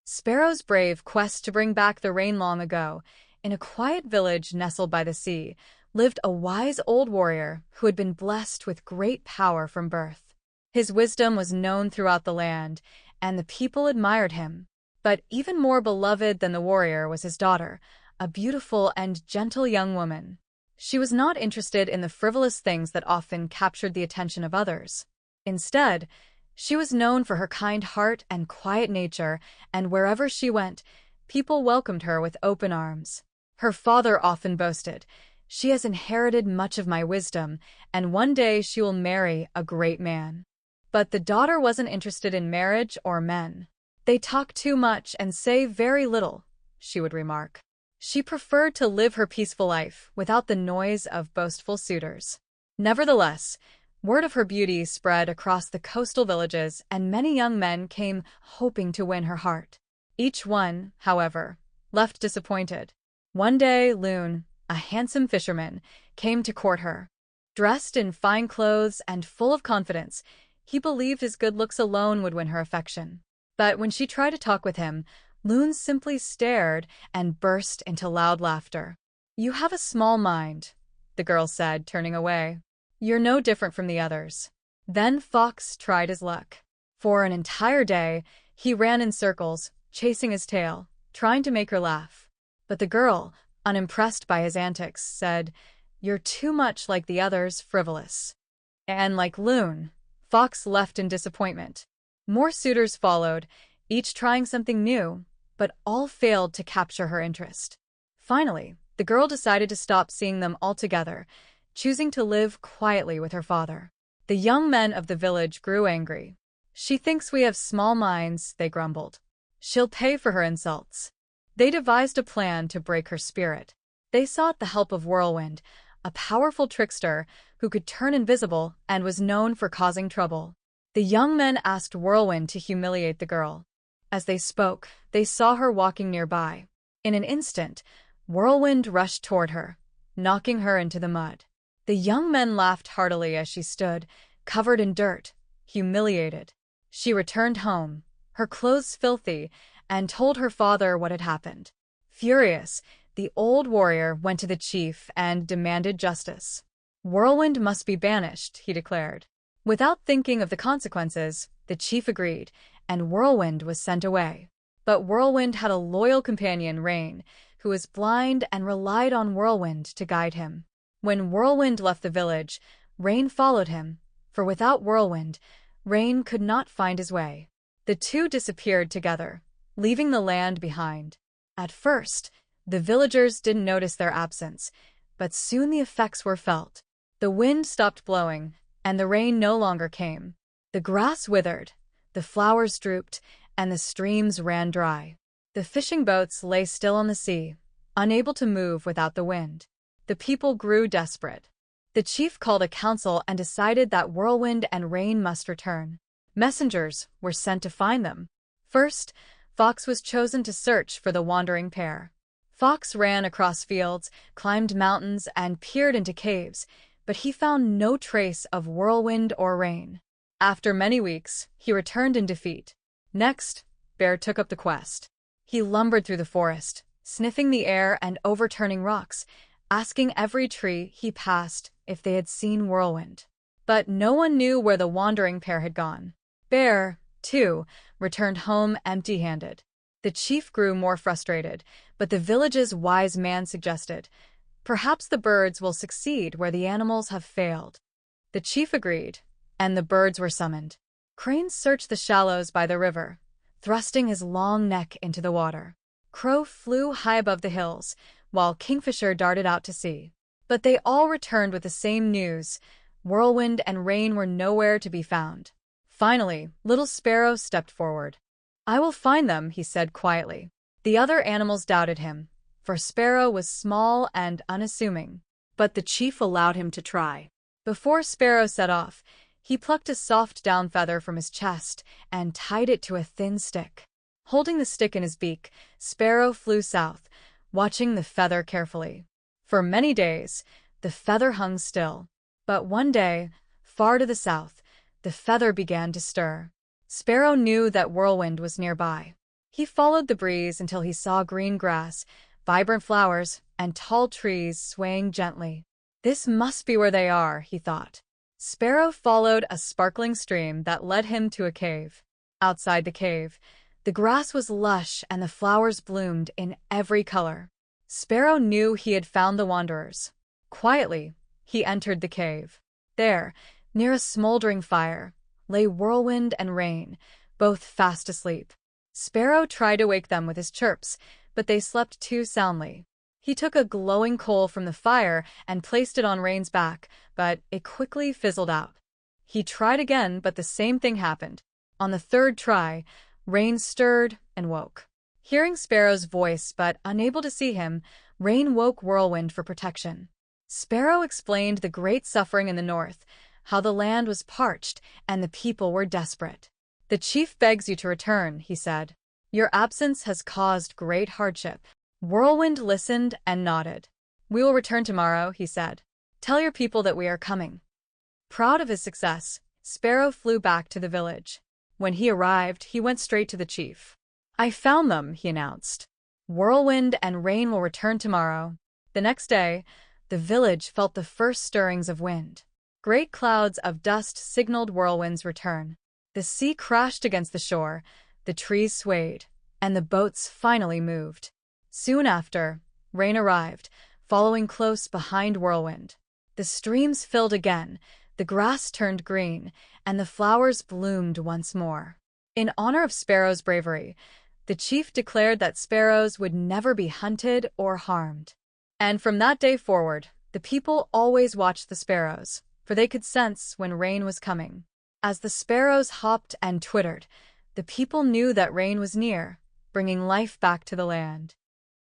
Sparrow's brave quest to bring back the rain. Long ago, in a quiet village nestled by the sea, lived a wise old warrior who had been blessed with great power from birth. His wisdom was known throughout the land, and the people admired him. But even more beloved than the warrior was his daughter, a beautiful and gentle young woman. She was not interested in the frivolous things that often captured the attention of others. Instead, she was known for her kind heart and quiet nature, and wherever she went, people welcomed her with open arms. Her father often boasted, "She has inherited much of my wisdom, and one day she will marry a great man." But the daughter wasn't interested in marriage or men. "They talk too much and say very little," she would remark. She preferred to live her peaceful life without the noise of boastful suitors. Nevertheless, word of her beauty spread across the coastal villages, and many young men came hoping to win her heart. Each one, however, left disappointed. One day, Loon, a handsome fisherman, came to court her. Dressed in fine clothes and full of confidence, he believed his good looks alone would win her affection. But when she tried to talk with him, Loon simply stared and burst into loud laughter. "You have a small mind," the girl said, turning away. "You're no different from the others." Then Fox tried his luck. For an entire day, he ran in circles, chasing his tail, trying to make her laugh. But the girl, unimpressed by his antics, said, "You're too much like the others, frivolous." And like Loon, Fox left in disappointment. More suitors followed, each trying something new, but all failed to capture her interest. Finally, the girl decided to stop seeing them altogether, choosing to live quietly with her father. The young men of the village grew angry. "She thinks we have small minds," they grumbled. "She'll pay for her insults." They devised a plan to break her spirit. They sought the help of Whirlwind, a powerful trickster who could turn invisible and was known for causing trouble. The young men asked Whirlwind to humiliate the girl. As they spoke, they saw her walking nearby. In an instant, Whirlwind rushed toward her, knocking her into the mud. The young men laughed heartily as she stood, covered in dirt, humiliated. She returned home, her clothes filthy, and told her father what had happened. Furious, the old warrior went to the chief and demanded justice. "Whirlwind must be banished," he declared. Without thinking of the consequences, the chief agreed, and Whirlwind was sent away. But Whirlwind had a loyal companion, Rain, who was blind and relied on Whirlwind to guide him. When Whirlwind left the village, Rain followed him, for without Whirlwind, Rain could not find his way. The two disappeared together, leaving the land behind. At first, the villagers didn't notice their absence, but soon the effects were felt. The wind stopped blowing, and the rain no longer came. The grass withered, the flowers drooped, and the streams ran dry. The fishing boats lay still on the sea, unable to move without the wind. The people grew desperate. The chief called a council and decided that Whirlwind and Rain must return. Messengers were sent to find them. First, Fox was chosen to search for the wandering pair. Fox ran across fields, climbed mountains, and peered into caves, but he found no trace of Whirlwind or Rain. After many weeks, he returned in defeat. Next, Bear took up the quest. He lumbered through the forest, sniffing the air and overturning rocks, asking every tree he passed if they had seen Whirlwind. But no one knew where the wandering pair had gone. Bear, too, returned home empty-handed. The chief grew more frustrated, but the village's wise man suggested, "Perhaps the birds will succeed where the animals have failed." The chief agreed, and the birds were summoned. Crane searched the shallows by the river, thrusting his long neck into the water. Crow flew high above the hills, while Kingfisher darted out to sea. But they all returned with the same news: Whirlwind and Rain were nowhere to be found. Finally, little Sparrow stepped forward. "I will find them," he said quietly. The other animals doubted him, for Sparrow was small and unassuming. But the chief allowed him to try. Before Sparrow set off, he plucked a soft down feather from his chest and tied it to a thin stick. Holding the stick in his beak, Sparrow flew south, watching the feather carefully. For many days, the feather hung still. But one day, far to the south, the feather began to stir. Sparrow knew that Whirlwind was nearby. He followed the breeze until he saw green grass, vibrant flowers, and tall trees swaying gently. This must be where they are, he thought. Sparrow followed a sparkling stream that led him to a cave. Outside the cave, the grass was lush and the flowers bloomed in every color. Sparrow knew he had found the wanderers. Quietly, he entered the cave. There, near a smoldering fire, lay Whirlwind and Rain, both fast asleep. Sparrow tried to wake them with his chirps, but they slept too soundly. He took a glowing coal from the fire and placed it on Rain's back, but it quickly fizzled out. He tried again, but the same thing happened. On the third try, Rain stirred and woke. Hearing Sparrow's voice but unable to see him, Rain woke Whirlwind for protection. Sparrow explained the great suffering in the north, how the land was parched and the people were desperate. "The chief begs you to return," he said. "Your absence has caused great hardship." Whirlwind listened and nodded. "We will return tomorrow," he said. "Tell your people that we are coming." Proud of his success, Sparrow flew back to the village. When he arrived, he went straight to the chief. "I found them," he announced. "Whirlwind and Rain will return tomorrow." The next day, the village felt the first stirrings of wind. Great clouds of dust signaled Whirlwind's return. The sea crashed against the shore, the trees swayed, and the boats finally moved. Soon after, Rain arrived, following close behind Whirlwind. The streams filled again, the grass turned green, and the flowers bloomed once more. In honor of Sparrow's bravery, the chief declared that sparrows would never be hunted or harmed. And from that day forward, the people always watched the sparrows, for they could sense when rain was coming. As the sparrows hopped and twittered, the people knew that rain was near, bringing life back to the land.